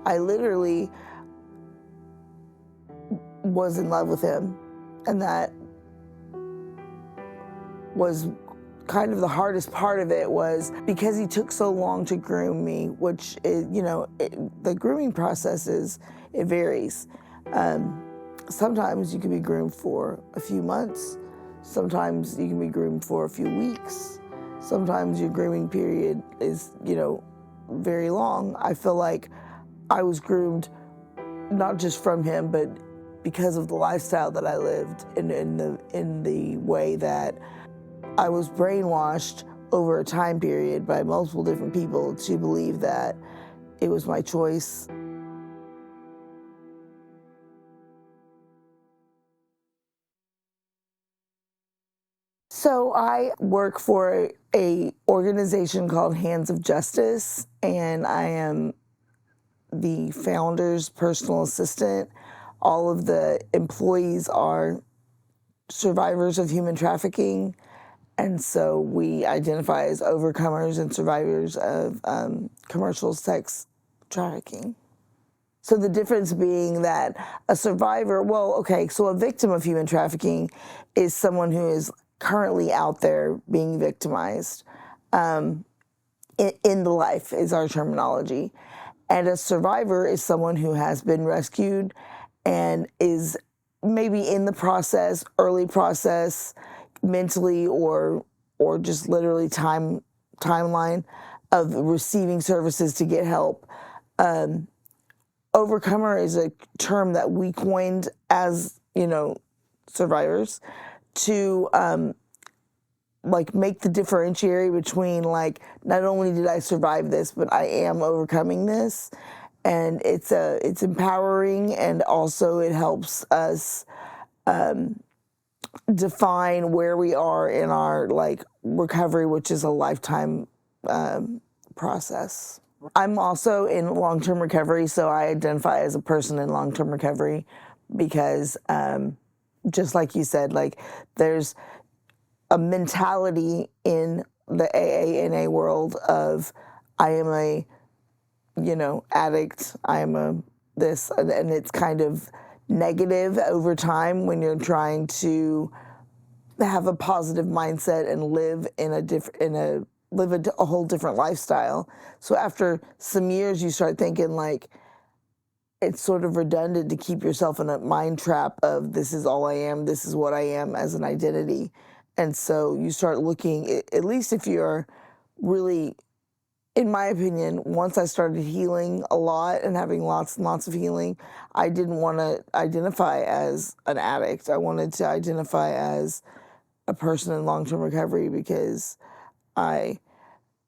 I literally was in love with him, and that was kind of the hardest part of it, was because he took so long to groom me, which is, the grooming process it varies. Sometimes you can be groomed for a few months. Sometimes you can be groomed for a few weeks. Sometimes your grooming period is, very long. I feel like I was groomed not just from him, but because of the lifestyle that I lived, in the way that I was brainwashed over a time period by multiple different people to believe that it was my choice. So I work for a organization called Hands of Justice, and I am the founder's personal assistant. All of the employees are survivors of human trafficking, and so we identify as overcomers and survivors of commercial sex trafficking. So the difference being that a survivor, so a victim of human trafficking is someone who is currently out there being victimized. In the life is our terminology. And a survivor is someone who has been rescued and is maybe in the process, early process, mentally or just literally timeline of receiving services to get help. Overcomer is a term that we coined as, survivors to make the differentiary between not only did I survive this, but I am overcoming this. And it's empowering, and also it helps us define where we are in our recovery, which is a lifetime process. I'm also in long-term recovery, so I identify as a person in long-term recovery because just like you said, there's a mentality in the AA/NA world of I am a, addict, I am a this, and it's kind of negative over time when you're trying to have a positive mindset and live a whole different lifestyle. So after some years, you start thinking it's sort of redundant to keep yourself in a mind trap of this is all I am, this is what I am as an identity. And so you start looking, at least if you're really, in my opinion, once I started healing a lot and having lots and lots of healing, I didn't want to identify as an addict. I wanted to identify as a person in long-term recovery because I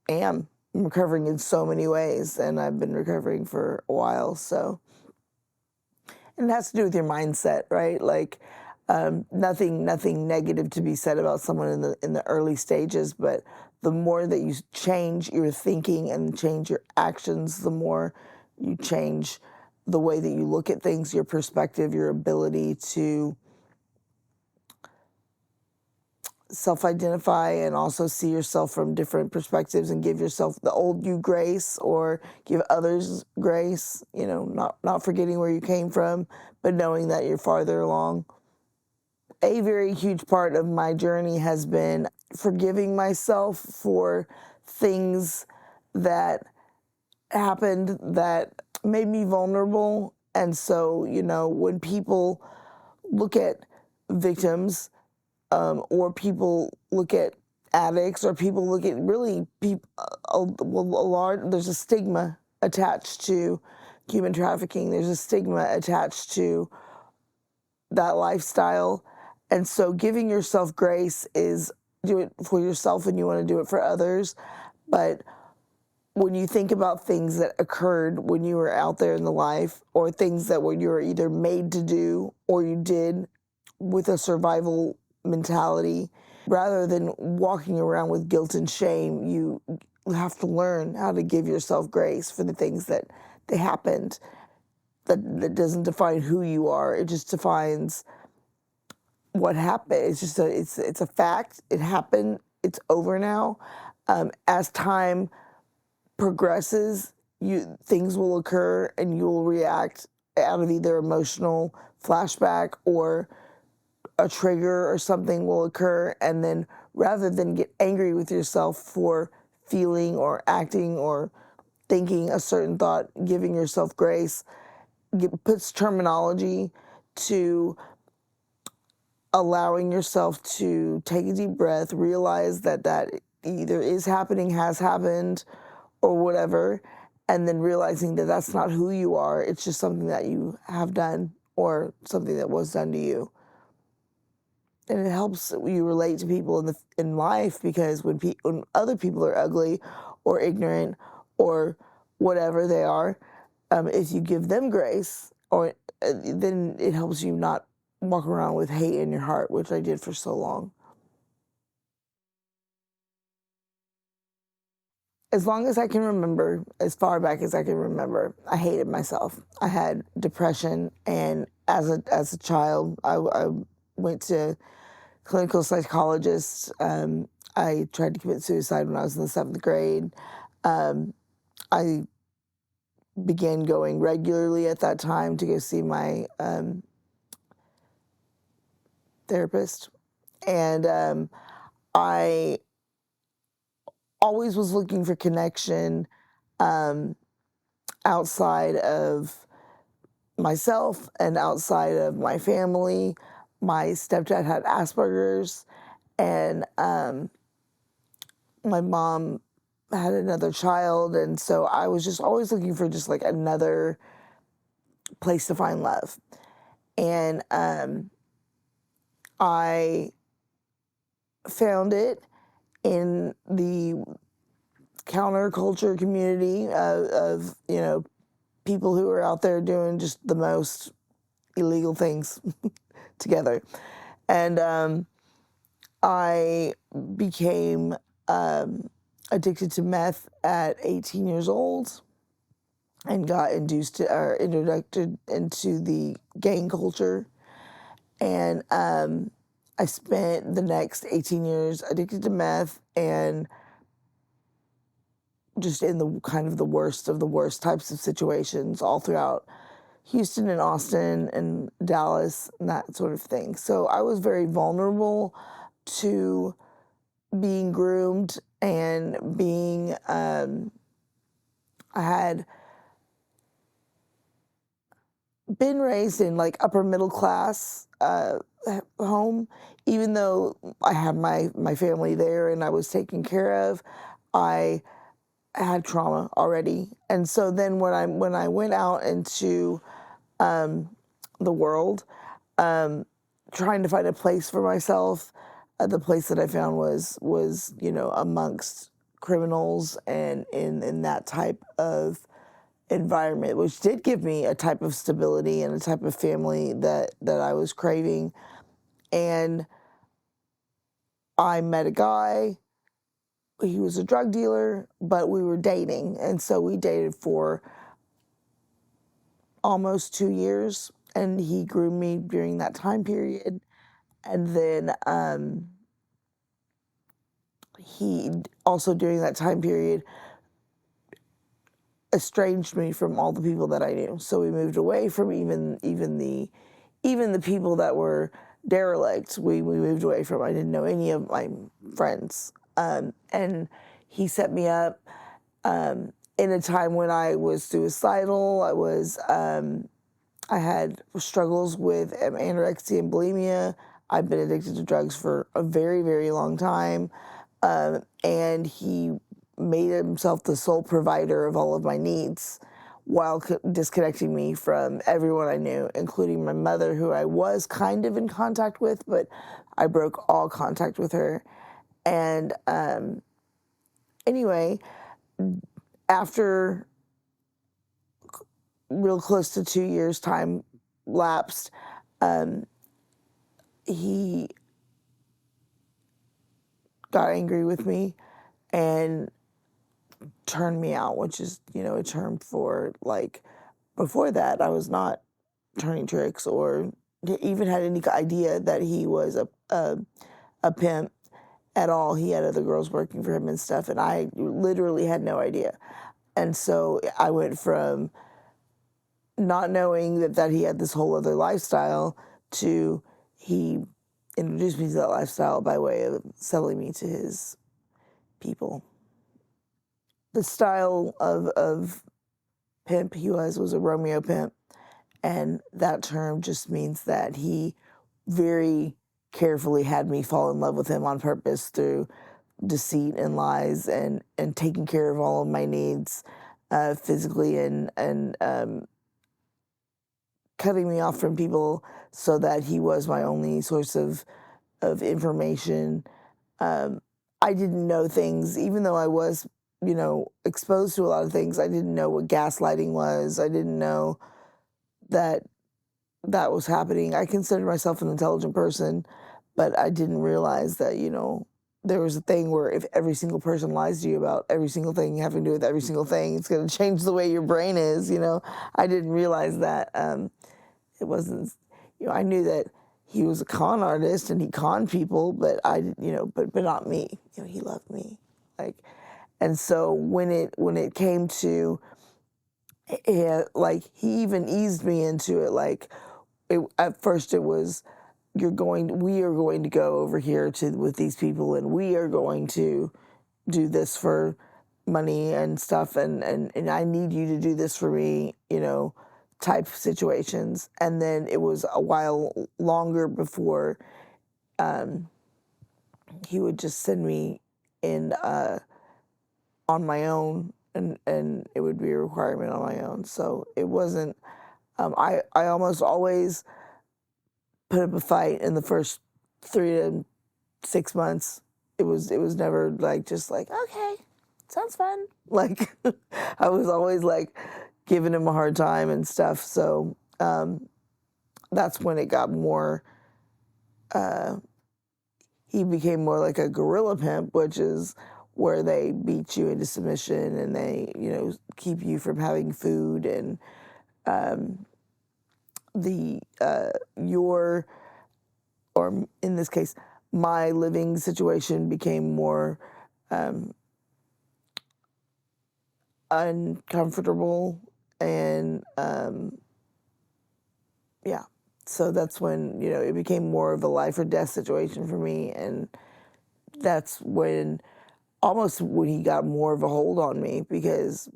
am recovering in so many ways, and I've been recovering for a while. So, and it has to do with your mindset, right? Nothing negative to be said about someone in the early stages, but the more that you change your thinking and change your actions, the more you change the way that you look at things, your perspective, your ability to self-identify and also see yourself from different perspectives and give yourself the old you grace or give others grace, not forgetting where you came from, but knowing that you're farther along. A very huge part of my journey has been forgiving myself for things that happened that made me vulnerable. And so, when people look at victims, or people look at addicts, or people look at really people, there's a stigma attached to human trafficking. There's a stigma attached to that lifestyle. And so giving yourself grace is do it for yourself and you want to do it for others. But when you think about things that occurred when you were out there in the life, or things that you were either made to do or you did with a survival mentality, rather than walking around with guilt and shame, you have to learn how to give yourself grace for the things that happened. That doesn't define who you are. It just defines what happened. It's just it's a fact. It happened. It's over now. As time progresses, things will occur and you will react out of either emotional flashback or a trigger or something will occur, and then rather than get angry with yourself for feeling or acting or thinking a certain thought, giving yourself grace, puts terminology to allowing yourself to take a deep breath, realize that that either is happening, has happened, or whatever, and then realizing that that's not who you are. It's just something that you have done or something that was done to you. And it helps you relate to people in life, because when other people are ugly or ignorant or whatever they are, if you give them grace, or then it helps you not walk around with hate in your heart, which I did for so long. As long as I can remember, as far back as I can remember, I hated myself. I had depression, and as a child, I went to clinical psychologist. I tried to commit suicide when I was in the 7th grade. I began going regularly at that time to go see my therapist, and I always was looking for connection outside of myself and outside of my family. My stepdad had Asperger's, and my mom had another child, and so I was just always looking for just like another place to find love. And I found it in the counterculture community of people who are out there doing just the most illegal things together. And I became addicted to meth at 18 years old and got introduced into the gang culture. And I spent the next 18 years addicted to meth and just in the kind of the worst of the worst types of situations all throughout Houston and Austin and Dallas and that sort of thing. So I was very vulnerable to being groomed and being, I had been raised in like upper middle class home. Even though I had my family there and I was taken care of, I had trauma already. And so then when I went out into the world, trying to find a place for myself, the place that I found was amongst criminals and in that type of environment, which did give me a type of stability and a type of family that I was craving. And I met a guy. He was a drug dealer, but we were dating. And so we dated for almost 2 years, and he groomed me during that time period. And then he also, during that time period, estranged me from all the people that I knew. So we moved away from even the people that were derelict. We moved away from. I didn't know any of my friends, and he set me up in a time when I was suicidal. I had struggles with anorexia and bulimia. I've been addicted to drugs for a very, very long time, and he made himself the sole provider of all of my needs while disconnecting me from everyone I knew, including my mother, who I was kind of in contact with, but I broke all contact with her. And anyway, after real close to 2 years time lapsed, he got angry with me and turned me out, which is, a term for, like, before that, I was not turning tricks or even had any idea that he was a pimp at all. He had other girls working for him and stuff, and I literally had no idea. And so I went from not knowing that he had this whole other lifestyle to he introduced me to that lifestyle by way of selling me to his people. The style of pimp he was a Romeo pimp. And that term just means that he very carefully had me fall in love with him on purpose through deceit and lies and taking care of all of my needs physically and cutting me off from people so that he was my only source of information. I didn't know things, even though I was, exposed to a lot of things. I didn't know what gaslighting was. I didn't know that was happening. I considered myself an intelligent person, but I didn't realize that, there was a thing where if every single person lies to you about every single thing having to do with every single thing, it's going to change the way your brain is, I didn't realize that. It wasn't, I knew that he was a con artist and he conned people, but but not me. He loved me. And so when it came to, he even eased me into it. At first it was, we are going to go over here with these people and we are going to do this for money and stuff and I need you to do this for me, type situations. And then it was a while longer before he would just send me in on my own and it would be a requirement on my own. So it wasn't, I almost always put up a fight in the first 3 to 6 months. It was never just okay, sounds fun. I was always giving him a hard time and stuff. So that's when it got more, he became more like a guerrilla pimp, which is where they beat you into submission and they, keep you from having food and or in this case, my living situation became more uncomfortable and so that's when it became more of a life or death situation for me. And that's when he got more of a hold on me, because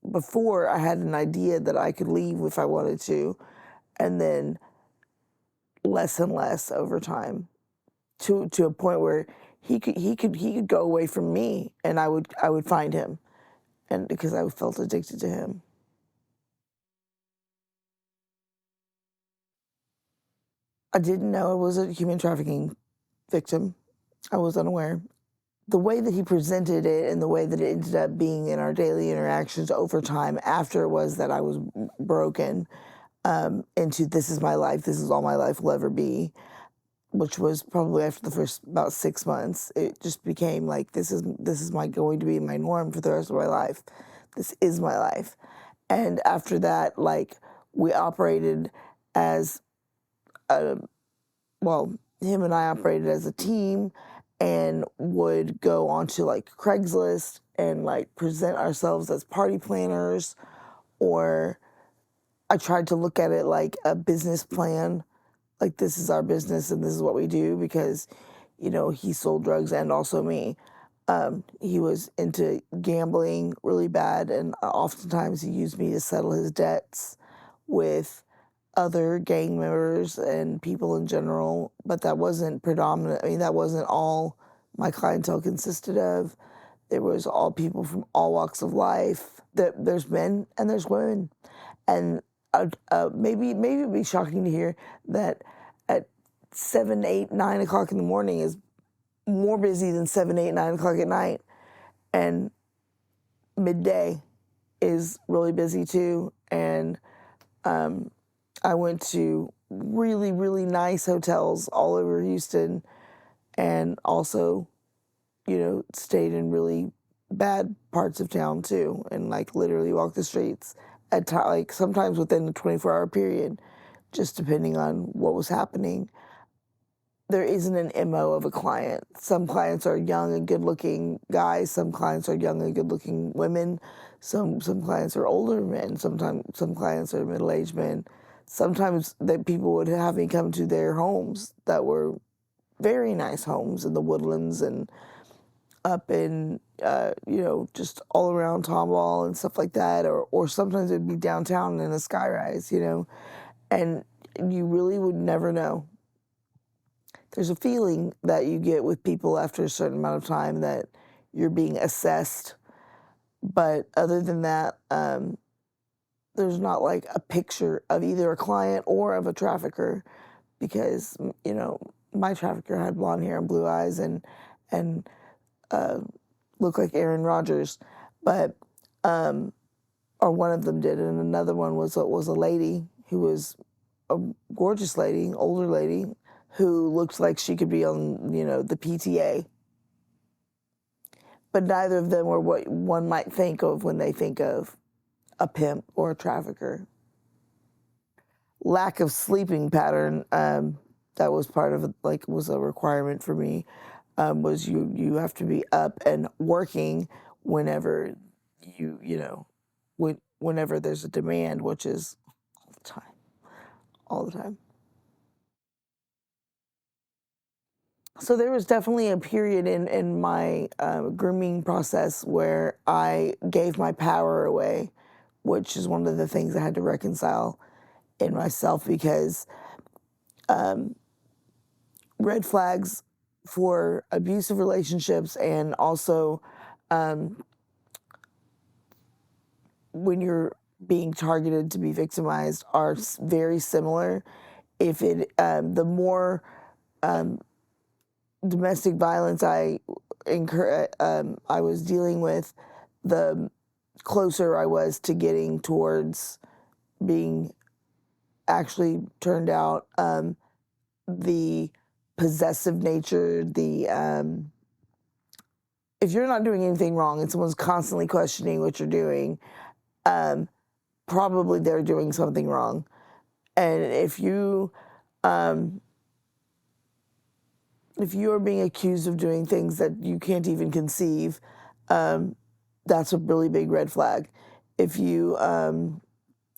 before I had an idea that I could leave if I wanted to, and then less and less over time to a point where he could go away from me and I would find him, and because I felt addicted to him. I didn't know I was a human trafficking victim. I was unaware. The way that he presented it and the way that it ended up being in our daily interactions over time after it was that I was broken into this is my life, this is all my life will ever be, which was probably after the first about 6 months, it just became this is going to be my norm for the rest of my life. This is my life. And after that, we operated as him and I operated as a team and would go onto Craigslist and present ourselves as party planners, or I tried to look at it like a business plan. This is our business and this is what we do, because, he sold drugs and also me. He was into gambling really bad, and oftentimes he used me to settle his debts with other gang members and people in general, but that wasn't predominant. That wasn't all my clientele consisted of. There was all people from all walks of life. There's men and there's women. And maybe it'd be shocking to hear that at 7, 8, 9 o'clock in the morning is more busy than 7, 8, 9 o'clock at night. And midday is really busy too. And I went to really, really nice hotels all over Houston, and also, stayed in really bad parts of town too, and literally walked the streets at sometimes within a 24-hour period, just depending on what was happening. there isn't an MO of a client. Some clients are young and good-looking guys. Some clients are young and good-looking women. Some clients are older men. Sometimes some clients are middle-aged men. Sometimes that people would have me come to their homes that were very nice homes in the Woodlands and up in just all around Tomball and stuff like that, or sometimes it'd be downtown in a skyrise, and you really would never know. There's a feeling that you get with people after a certain amount of time that you're being assessed, but other than that, there's not like a picture of either a client or of a trafficker, because my trafficker had blonde hair and blue eyes and looked like Aaron Rodgers, but or one of them did, and another one was a lady who was a gorgeous lady, older lady, who looked like she could be on, the PTA. But neither of them were what one might think of when they think of a pimp or a trafficker. Lack of sleeping pattern, that was part of was a requirement for me, was you have to be up and working whenever whenever there's a demand, which is all the time. So there was definitely a period in my grooming process where I gave my power away, which is one of the things I had to reconcile in myself, because red flags for abusive relationships, and also when you're being targeted to be victimized, are very similar. If the more domestic violence I was dealing with, the closer I was to getting towards being actually turned out. The possessive nature, if you're not doing anything wrong and someone's constantly questioning what you're doing, probably they're doing something wrong. And if you are being accused of doing things that you can't even conceive, that's a really big red flag. If you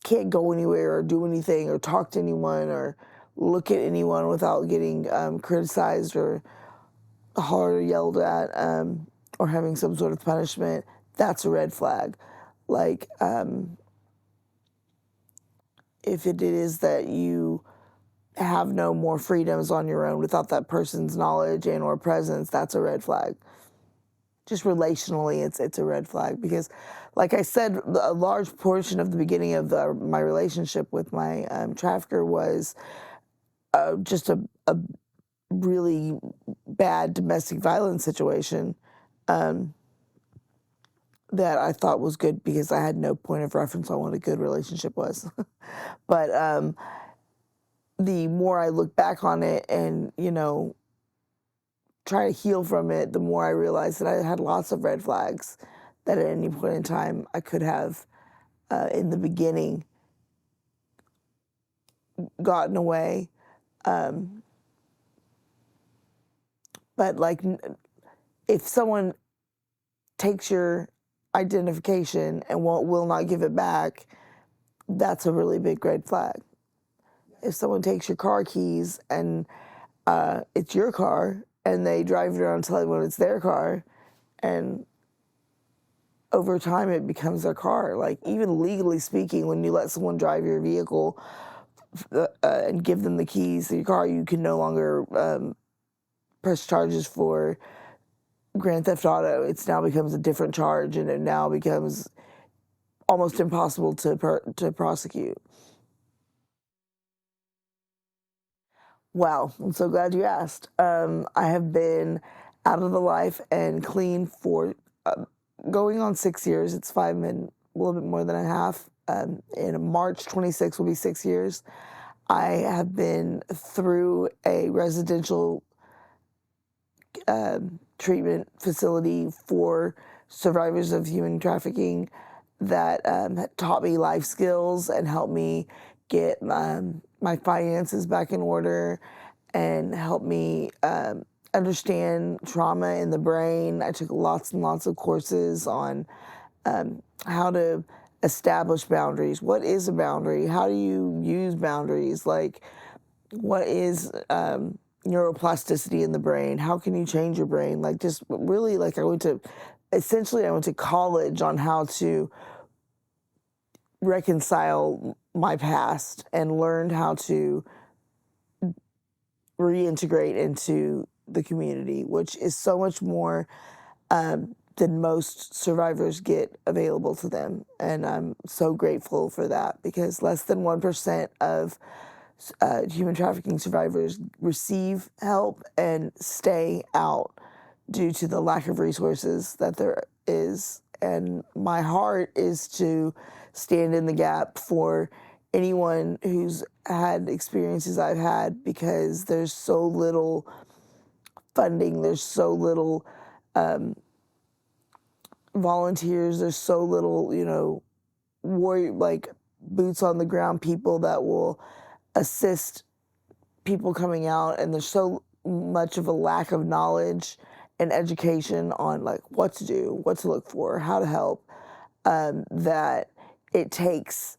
can't go anywhere or do anything or talk to anyone or look at anyone without getting criticized or hollered or yelled at, or having some sort of punishment, that's a red flag. Like, if it is that you have no more freedoms on your own without that person's knowledge and or presence, that's a red flag. Just relationally, it's a red flag, because, like I said, a large portion of the beginning of my relationship with my trafficker was just a really bad domestic violence situation that I thought was good, because I had no point of reference on what a good relationship was. But the more I look back on it and, try to heal from it, the more I realized that I had lots of red flags that at any point in time I could have, in the beginning, gotten away. But if someone takes your identification and will not give it back, that's a really big red flag. If someone takes your car keys and it's your car and they drive it around telling everyone it's their car, and over time it becomes their car. Like, even legally speaking, when you let someone drive your vehicle and give them the keys to your car, you can no longer press charges for Grand Theft Auto. It now becomes a different charge, and it now becomes almost impossible to prosecute. Wow, I'm so glad you asked. I have been out of the life and clean for going on 6 years. It's 5 and a little bit more than a half. In March 26 will be 6 years. I have been through a residential treatment facility for survivors of human trafficking that taught me life skills and helped me get my finances back in order, and helped me understand trauma in the brain. I took lots and lots of courses on how to establish boundaries. What is a boundary? How do you use boundaries? Like, what is neuroplasticity in the brain? How can you change your brain? Like, just really, like, I went to college on how to reconcile my past and learned how to reintegrate into the community, which is so much more than most survivors get available to them. And I'm so grateful for that, because less than 1% of human trafficking survivors receive help and stay out due to the lack of resources that there is. And my heart is to stand in the gap for anyone who's had experiences I've had, because there's so little funding, there's so little volunteers, there's so little, warrior, like boots on the ground people that will assist people coming out, and there's so much of a lack of knowledge and education on like what to do, what to look for, how to help, that it takes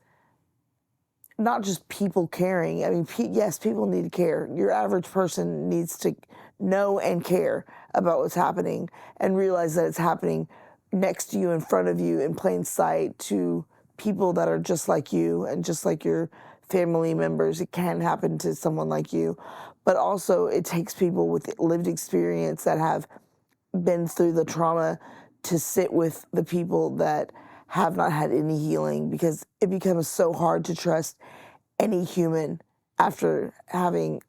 not just people caring. I mean, yes, people need to care. Your average person needs to know and care about what's happening and realize that it's happening next to you, in front of you, in plain sight, to people that are just like you and just like your family members. It can happen to someone like you. But also it takes people with lived experience that have been through the trauma to sit with the people that have not had any healing, because it becomes so hard to trust any human after having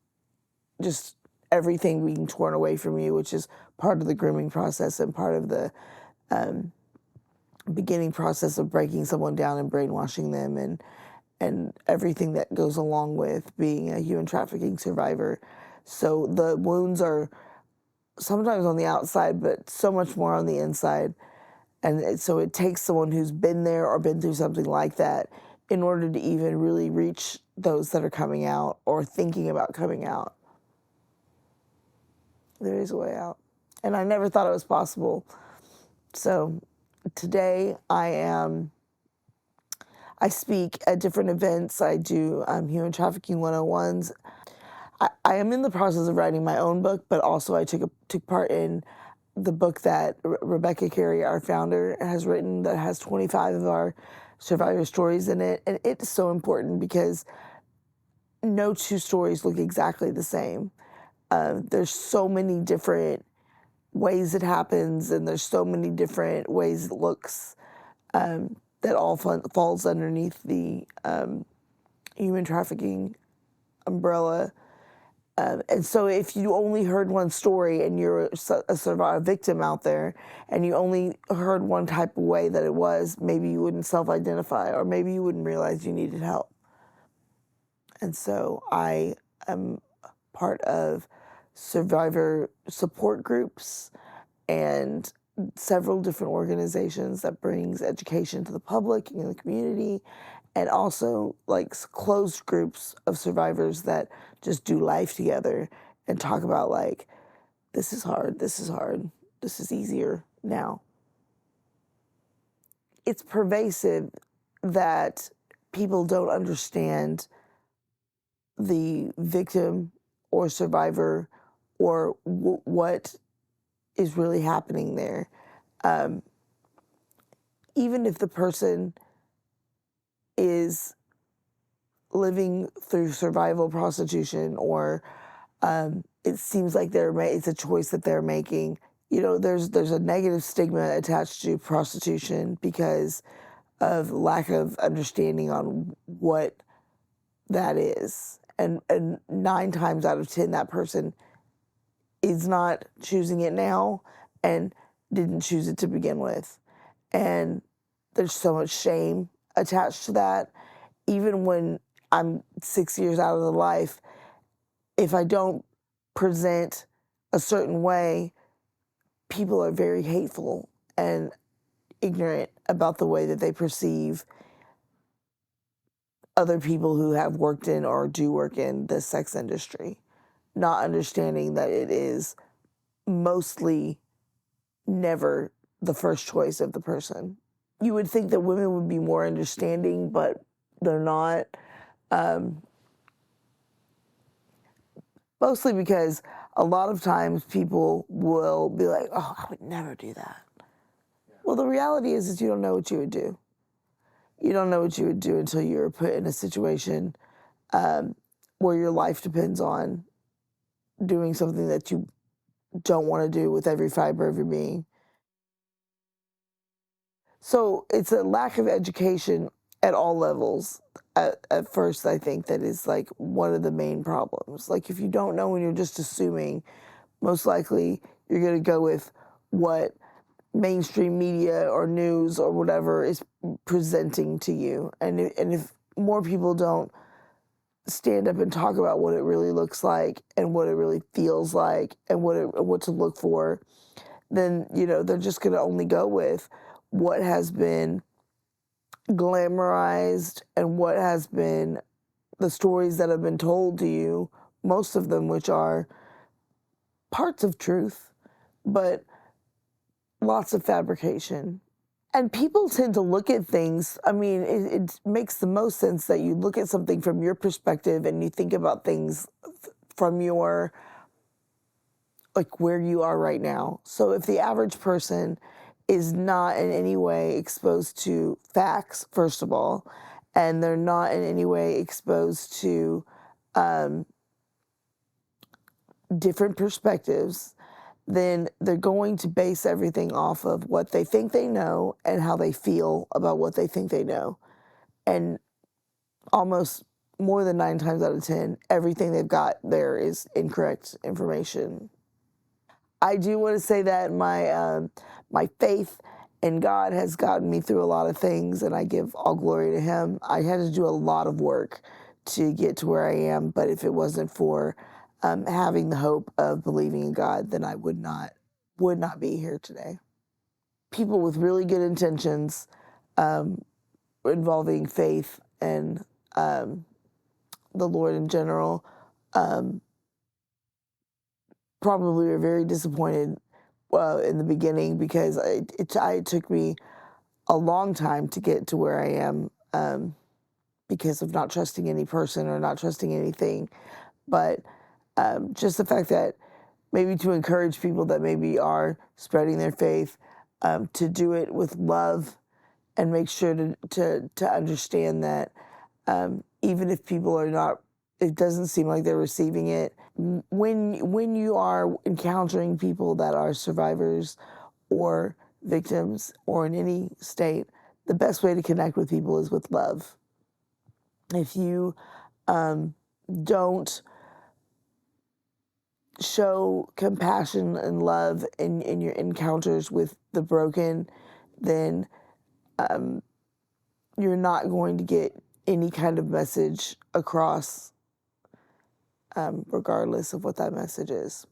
just everything being torn away from you, which is part of the grooming process and part of the beginning process of breaking someone down and brainwashing them, and everything that goes along with being a human trafficking survivor. So the wounds are sometimes on the outside, but so much more on the inside. And so it takes someone who's been there or been through something like that in order to even really reach those that are coming out or thinking about coming out. There is a way out. And I never thought it was possible. So today I speak at different events. I do Human Trafficking 101s. I am in the process of writing my own book, but also I took part in the book that Rebecca Carey, our founder, has written, that has 25 of our survivor stories in it. And it's so important because no two stories look exactly the same. There's so many different ways it happens, and there's so many different ways it looks, that all falls underneath the human trafficking umbrella. And so if you only heard one story and you're a victim out there, and you only heard one type of way that it was, maybe you wouldn't self-identify, or maybe you wouldn't realize you needed help. And so I am part of survivor support groups and several different organizations that brings education to the public and the community, and also like closed groups of survivors that just do life together and talk about like, this is hard, this is easier now. It's pervasive that people don't understand the victim or survivor or what is really happening there. Even if the person is living through survival prostitution, or it seems like it's a choice that they're making. There's a negative stigma attached to prostitution because of lack of understanding on what that is. And 9 times out of 10, that person is not choosing it now and didn't choose it to begin with. And there's so much shame attached to that. Even when I'm 6 years out of the life, if I don't present a certain way, people are very hateful and ignorant about the way that they perceive other people who have worked in or do work in the sex industry. not understanding that it is mostly never the first choice of the person. You would think that women would be more understanding, but they're not. Mostly because a lot of times people will be like, oh, I would never do that. Well, the reality is you don't know what you would do. You don't know what you would do until you're put in a situation where your life depends on doing something that you don't want to do with every fiber of your being. So it's a lack of education at all levels. At first, I think that is like one of the main problems. Like if you don't know and you're just assuming, most likely you're going to go with what mainstream media or news or whatever is presenting to you. And if more people don't stand up and talk about what it really looks like and what it really feels like and what to look for, then, you know, they're just going to only go with what has been glamorized and what has been the stories that have been told to you, most of them which are parts of truth, but lots of fabrication. And people tend to look at things, I mean, it makes the most sense that you look at something from your perspective and you think about things from your, like where you are right now. So if the average person is not in any way exposed to facts, first of all, and they're not in any way exposed to different perspectives, then they're going to base everything off of what they think they know and how they feel about what they think they know. And almost more than 9 times out of 10, everything they've got there is incorrect information. I do want to say that my faith in God has gotten me through a lot of things, and I give all glory to Him. I had to do a lot of work to get to where I am, but if it wasn't for having the hope of believing in God, then I would not be here today. People with really good intentions involving faith and the Lord in general probably were very disappointed in the beginning because it took me a long time to get to where I am because of not trusting any person or not trusting anything. But just the fact that maybe to encourage people that maybe are spreading their faith to do it with love and make sure to understand that even if people are not, it doesn't seem like they're receiving it. When you are encountering people that are survivors or victims or in any state, the best way to connect with people is with love. If you don't show compassion and love in your encounters with the broken, then you're not going to get any kind of message across, regardless of what that message is.